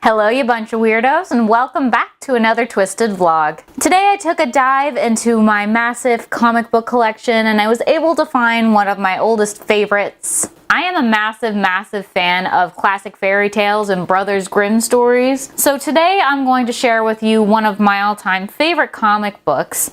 Hello, you bunch of weirdos, and welcome back to another Twisted vlog. Today I took a dive into my massive comic book collection and I was able to find one of my oldest favorites. I am a massive fan of classic fairy tales and Brothers Grimm stories, so today I'm going to share with you one of my all-time favorite comic books,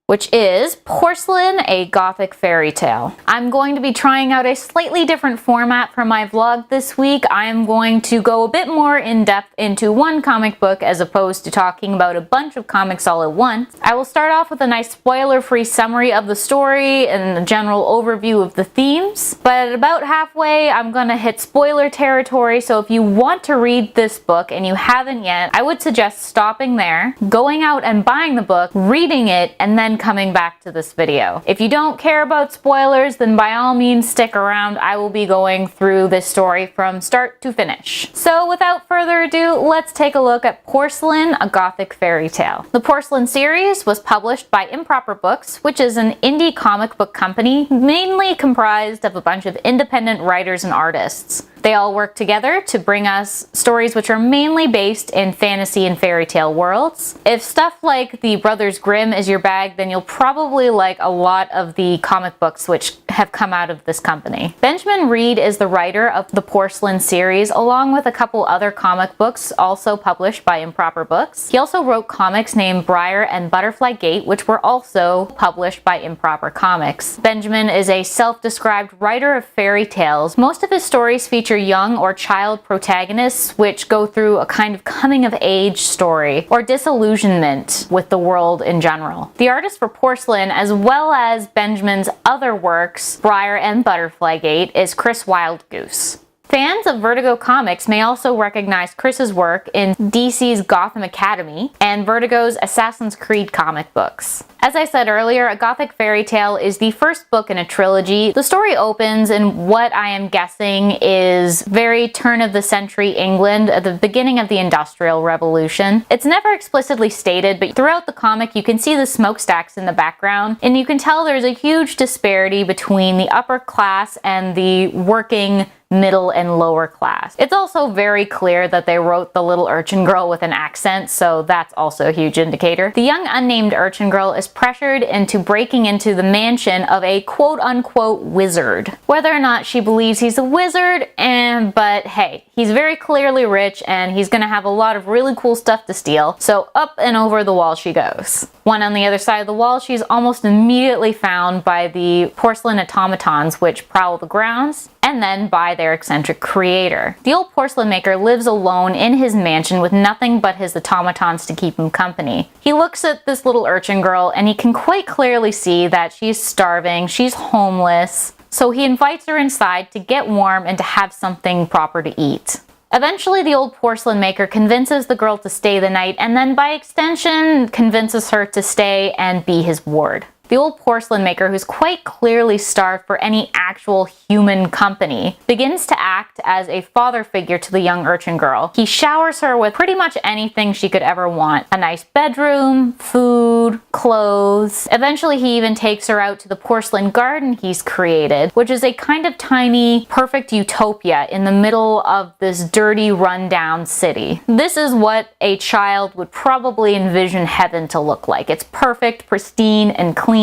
which is Porcelain, a Gothic fairy tale. I'm going to be trying out a slightly different format for my vlog this week. I am going to go a bit more in depth into one comic book as opposed to talking about a bunch of comics all at once. I will start off with a nice spoiler-free summary of the story and a general overview of the themes, but at about halfway I'm gonna hit spoiler territory, so if you want to read this book and you haven't yet, I would suggest stopping there, going out and buying the book, reading it, and then coming back to this video. If you don't care about spoilers, then by all means stick around. I will be going through this story from start to finish. So without further ado, let's take a look at Porcelain, a Gothic fairy tale. The Porcelain series was published by Improper Books, which is an indie comic book company mainly comprised of a bunch of independent writers and artists. They all work together to bring us stories which are mainly based in fantasy and fairy tale worlds. If stuff like the Brothers Grimm is your bag, then you'll probably like a lot of the comic books which have come out of this company. Benjamin Reed is the writer of the Porcelain series, along with a couple other comic books also published by Improper Books. He also wrote comics named Briar and Butterfly Gate, which were also published by Improper Comics. Benjamin is a self-described writer of fairy tales. Most of his stories feature young or child protagonists which go through a kind of coming-of-age story or disillusionment with the world in general. The artist for Porcelain, as well as Benjamin's other works, Briar and Butterfly Gate, is Chris Wildgoose. Fans of Vertigo Comics may also recognize Chris's work in DC's Gotham Academy and Vertigo's Assassin's Creed comic books. As I said earlier, a Gothic fairy tale is the first book in a trilogy. The story opens in what I am guessing is very turn-of-the-century England at the beginning of the Industrial Revolution. It's never explicitly stated, but throughout the comic you can see the smokestacks in the background, and you can tell there's a huge disparity between the upper class and the working middle and lower class. It's also very clear that they wrote the little urchin girl with an accent, so that's also a huge indicator. The young unnamed urchin girl is pressured into breaking into the mansion of a quote-unquote wizard. Whether or not she believes he's a wizard, but hey, he's very clearly rich and he's gonna have a lot of really cool stuff to steal, so up and over the wall she goes. One on the other side of the wall, she's almost immediately found by the porcelain automatons which prowl the grounds, and then by their eccentric creator. The old porcelain maker lives alone in his mansion with nothing but his automatons to keep him company. He looks at this little urchin girl and he can quite clearly see that she's starving, she's homeless, so he invites her inside to get warm and to have something proper to eat. Eventually, the old porcelain maker convinces the girl to stay the night, and then by extension convinces her to stay and be his ward. The old porcelain maker, who's quite clearly starved for any actual human company, begins to act as a father figure to the young urchin girl. He showers her with pretty much anything she could ever want. A nice bedroom, food, clothes. Eventually he even takes her out to the porcelain garden he's created, which is a kind of tiny, perfect utopia in the middle of this dirty, rundown city. This is what a child would probably envision heaven to look like. It's perfect, pristine, and clean.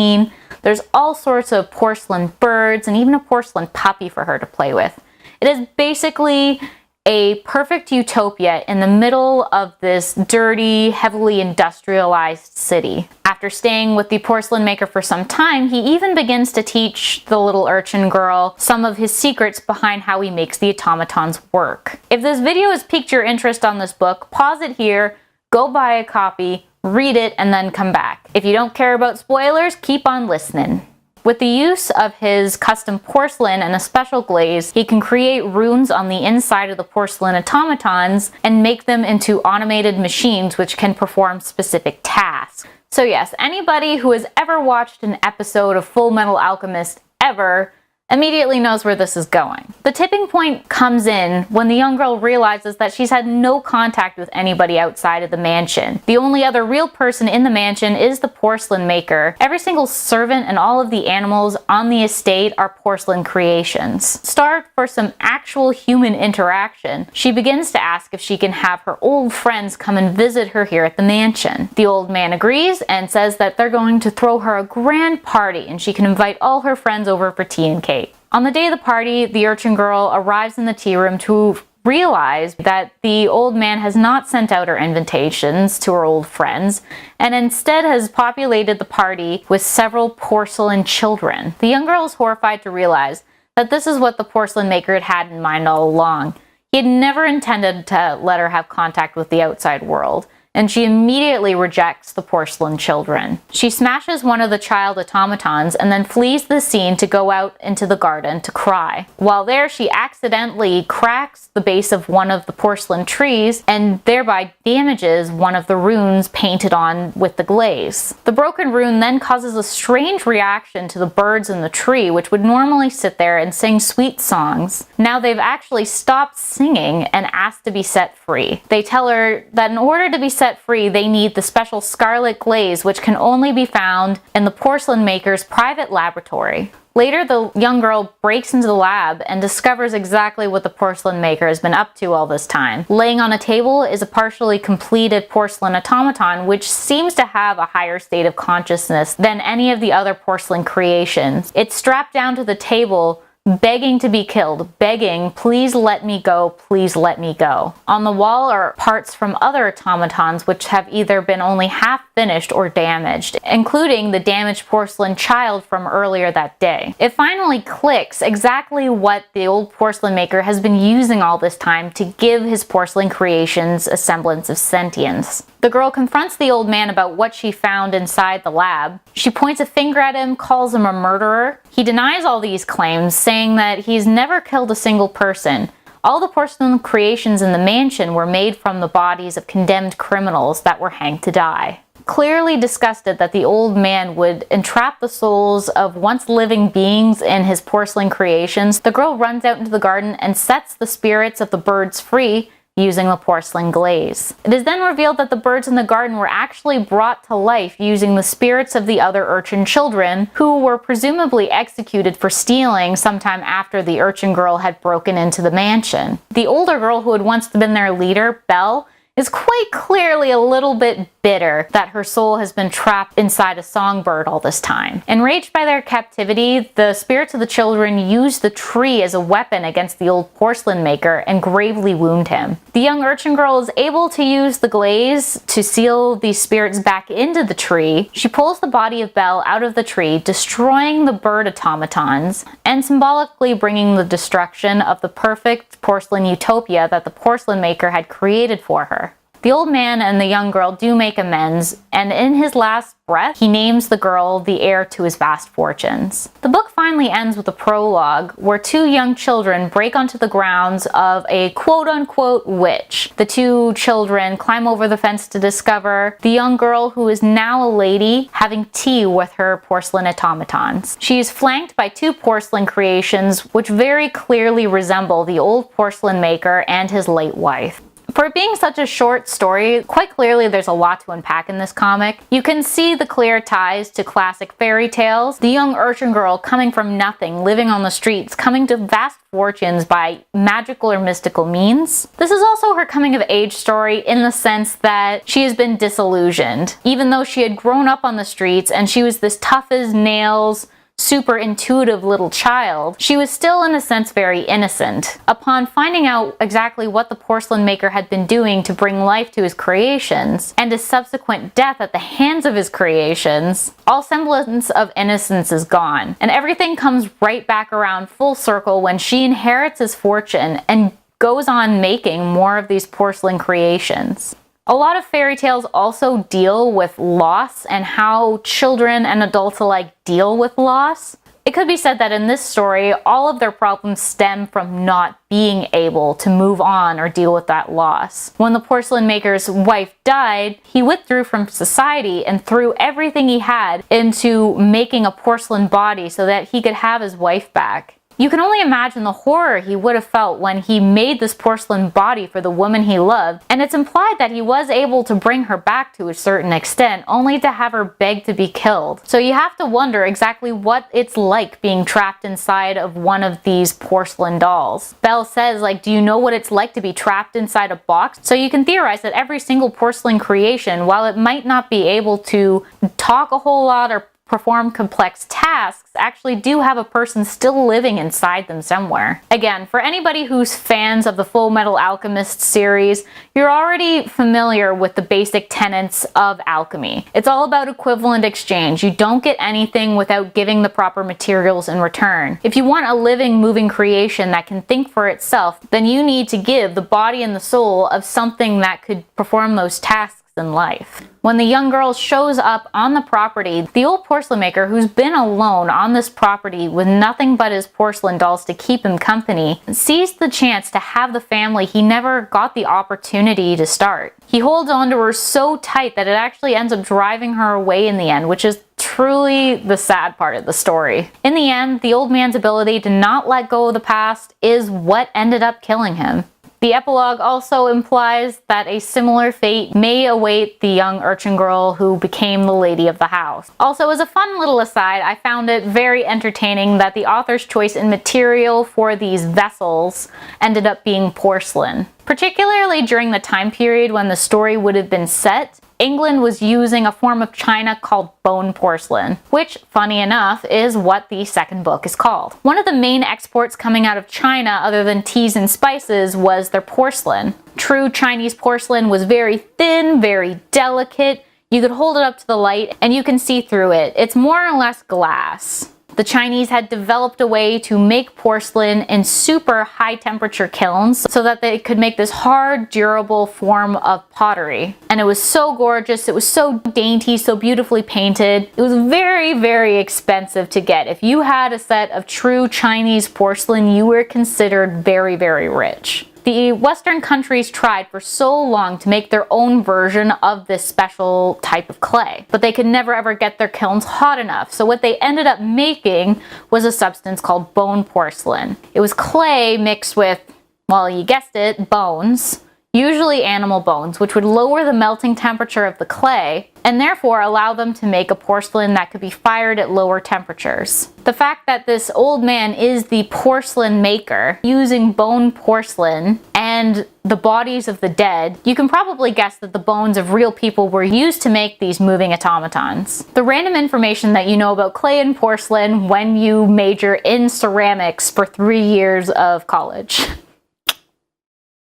There's all sorts of porcelain birds and even a porcelain puppy for her to play with. It is basically a perfect utopia in the middle of this dirty, heavily industrialized city. After staying with the porcelain maker for some time, he even begins to teach the little urchin girl some of his secrets behind how he makes the automatons work. If this video has piqued your interest on this book, pause it here, go buy a copy, read it, and then come back. If you don't care about spoilers, keep on listening. With the use of his custom porcelain and a special glaze, he can create runes on the inside of the porcelain automatons and make them into automated machines which can perform specific tasks. So yes, anybody who has ever watched an episode of Full Metal Alchemist ever immediately knows where this is going. The tipping point comes in when the young girl realizes that she's had no contact with anybody outside of the mansion. The only other real person in the mansion is the porcelain maker. Every single servant and all of the animals on the estate are porcelain creations. Starved for some actual human interaction, she begins to ask if she can have her old friends come and visit her here at the mansion. The old man agrees and says that they're going to throw her a grand party and she can invite all her friends over for tea and cake. On the day of the party, the urchin girl arrives in the tea room to realize that the old man has not sent out her invitations to her old friends and instead has populated the party with several porcelain children. The young girl is horrified to realize that this is what the porcelain maker had had in mind all along. He had never intended to let her have contact with the outside world, and she immediately rejects the porcelain children. She smashes one of the child automatons and then flees the scene to go out into the garden to cry. While there, she accidentally cracks the base of one of the porcelain trees and thereby damages one of the runes painted on with the glaze. The broken rune then causes a strange reaction to the birds in the tree, which would normally sit there and sing sweet songs. Now they've actually stopped singing and asked to be set free. They tell her that in order to be set free, they need the special scarlet glaze, which can only be found in the porcelain maker's private laboratory. Later, the young girl breaks into the lab and discovers exactly what the porcelain maker has been up to all this time. Laying on a table is a partially completed porcelain automaton, which seems to have a higher state of consciousness than any of the other porcelain creations. It's strapped down to the table, begging to be killed, begging, please let me go, please let me go. On the wall are parts from other automatons which have either been only half finished or damaged, including the damaged porcelain child from earlier that day. It finally clicks exactly what the old porcelain maker has been using all this time to give his porcelain creations a semblance of sentience. The girl confronts the old man about what she found inside the lab. She points a finger at him, calls him a murderer. He denies all these claims, saying that he's never killed a single person. All the porcelain creations in the mansion were made from the bodies of condemned criminals that were hanged to die. Clearly disgusted that the old man would entrap the souls of once living beings in his porcelain creations, the girl runs out into the garden and sets the spirits of the birds free using the porcelain glaze. It is then revealed that the birds in the garden were actually brought to life using the spirits of the other urchin children, who were presumably executed for stealing sometime after the urchin girl had broken into the mansion. The older girl, who had once been their leader, Belle, is quite clearly a little bit bitter that her soul has been trapped inside a songbird all this time. Enraged by their captivity, the spirits of the children use the tree as a weapon against the old porcelain maker and gravely wound him. The young urchin girl is able to use the glaze to seal these spirits back into the tree. She pulls the body of Belle out of the tree, destroying the bird automatons and symbolically bringing the destruction of the perfect porcelain utopia that the porcelain maker had created for her. The old man and the young girl do make amends, and in his last breath, he names the girl the heir to his vast fortunes. The book finally ends with a prologue where two young children break onto the grounds of a quote-unquote witch. The two children climb over the fence to discover the young girl, who is now a lady, having tea with her porcelain automatons. She is flanked by two porcelain creations which very clearly resemble the old porcelain maker and his late wife. For it being such a short story, quite clearly there's a lot to unpack in this comic. You can see the clear ties to classic fairy tales, the young urchin girl coming from nothing, living on the streets, coming to vast fortunes by magical or mystical means. This is also her coming of age story in the sense that she has been disillusioned. Even though she had grown up on the streets and she was this tough as nails, super intuitive little child, she was still in a sense very innocent. Upon finding out exactly what the porcelain maker had been doing to bring life to his creations, and his subsequent death at the hands of his creations, all semblance of innocence is gone, and everything comes right back around full circle when she inherits his fortune and goes on making more of these porcelain creations. A lot of fairy tales also deal with loss and how children and adults alike deal with loss. It could be said that in this story, all of their problems stem from not being able to move on or deal with that loss. When the porcelain maker's wife died, he withdrew from society and threw everything he had into making a porcelain body so that he could have his wife back. You can only imagine the horror he would have felt when he made this porcelain body for the woman he loved, and it's implied that he was able to bring her back to a certain extent, only to have her beg to be killed. So you have to wonder exactly what it's like being trapped inside of one of these porcelain dolls. Belle says, like, do you know what it's like to be trapped inside a box? So you can theorize that every single porcelain creation, while it might not be able to talk a whole lot or perform complex tasks, actually do have a person still living inside them somewhere. Again, for anybody who's fans of the Full Metal Alchemist series, you're already familiar with the basic tenets of alchemy. It's all about equivalent exchange. You don't get anything without giving the proper materials in return. If you want a living, moving creation that can think for itself, then you need to give the body and the soul of something that could perform those tasks in life. When the young girl shows up on the property, the old porcelain maker, who's been alone on this property with nothing but his porcelain dolls to keep him company, sees the chance to have the family he never got the opportunity to start. He holds on to her so tight that it actually ends up driving her away in the end, which is truly the sad part of the story. In the end, the old man's ability to not let go of the past is what ended up killing him. The epilogue also implies that a similar fate may await the young urchin girl who became the lady of the house. Also, as a fun little aside, I found it very entertaining that the author's choice in material for these vessels ended up being porcelain. Particularly during the time period when the story would have been set, England was using a form of china called bone porcelain, which, funny enough, is what the second book is called. One of the main exports coming out of China, other than teas and spices, was their porcelain. True Chinese porcelain was very thin, very delicate. You could hold it up to the light and you can see through it. It's more or less glass. The Chinese had developed a way to make porcelain in super high temperature kilns so that they could make this hard, durable form of pottery. And it was so gorgeous, it was so dainty, so beautifully painted. It was very, very expensive to get. If you had a set of true Chinese porcelain, you were considered very, very rich. The Western countries tried for so long to make their own version of this special type of clay, but they could never ever get their kilns hot enough. So what they ended up making was a substance called bone porcelain. It was clay mixed with, well, you guessed it, bones, usually animal bones, which would lower the melting temperature of the clay and therefore allow them to make a porcelain that could be fired at lower temperatures. The fact that this old man is the porcelain maker using bone porcelain and the bodies of the dead, you can probably guess that the bones of real people were used to make these moving automatons. The random information that you know about clay and porcelain when you major in ceramics for 3 years of college.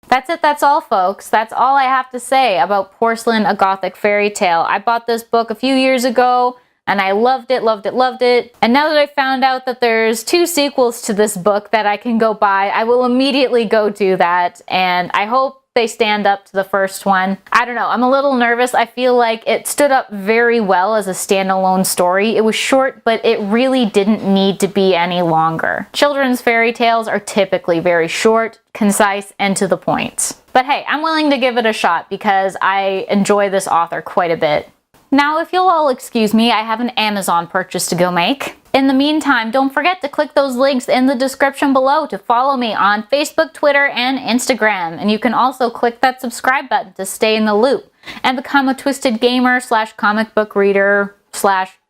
That's it, that's all folks. That's all I have to say about Porcelain, a Gothic fairy tale. I bought this book a few years ago and I loved it, loved it, loved it. And now that I found out that there's 2 sequels to this book that I can go buy, I will immediately go do that. And I hope they stand up to the first one. I don't know, I'm a little nervous. I feel like it stood up very well as a standalone story. It was short, but it really didn't need to be any longer. Children's fairy tales are typically very short, concise, and to the point. But hey, I'm willing to give it a shot because I enjoy this author quite a bit. Now, if you'll all excuse me, I have an Amazon purchase to go make. In the meantime, don't forget to click those links in the description below to follow me on Facebook, Twitter, and Instagram. And you can also click that subscribe button to stay in the loop and become a twisted gamer / comic book reader /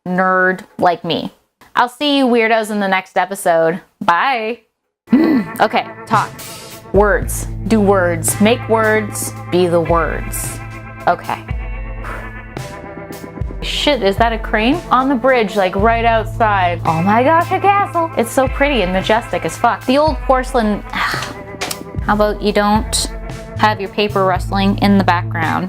nerd like me. I'll see you weirdos in the next episode. Bye. Okay, talk. Words. Do words. Make words. Be the words. Okay. Shit, is that a crane? On the bridge, like right outside. Oh my gosh, a castle! It's so pretty and majestic as fuck. The old porcelain... How about you don't have your paper rustling in the background?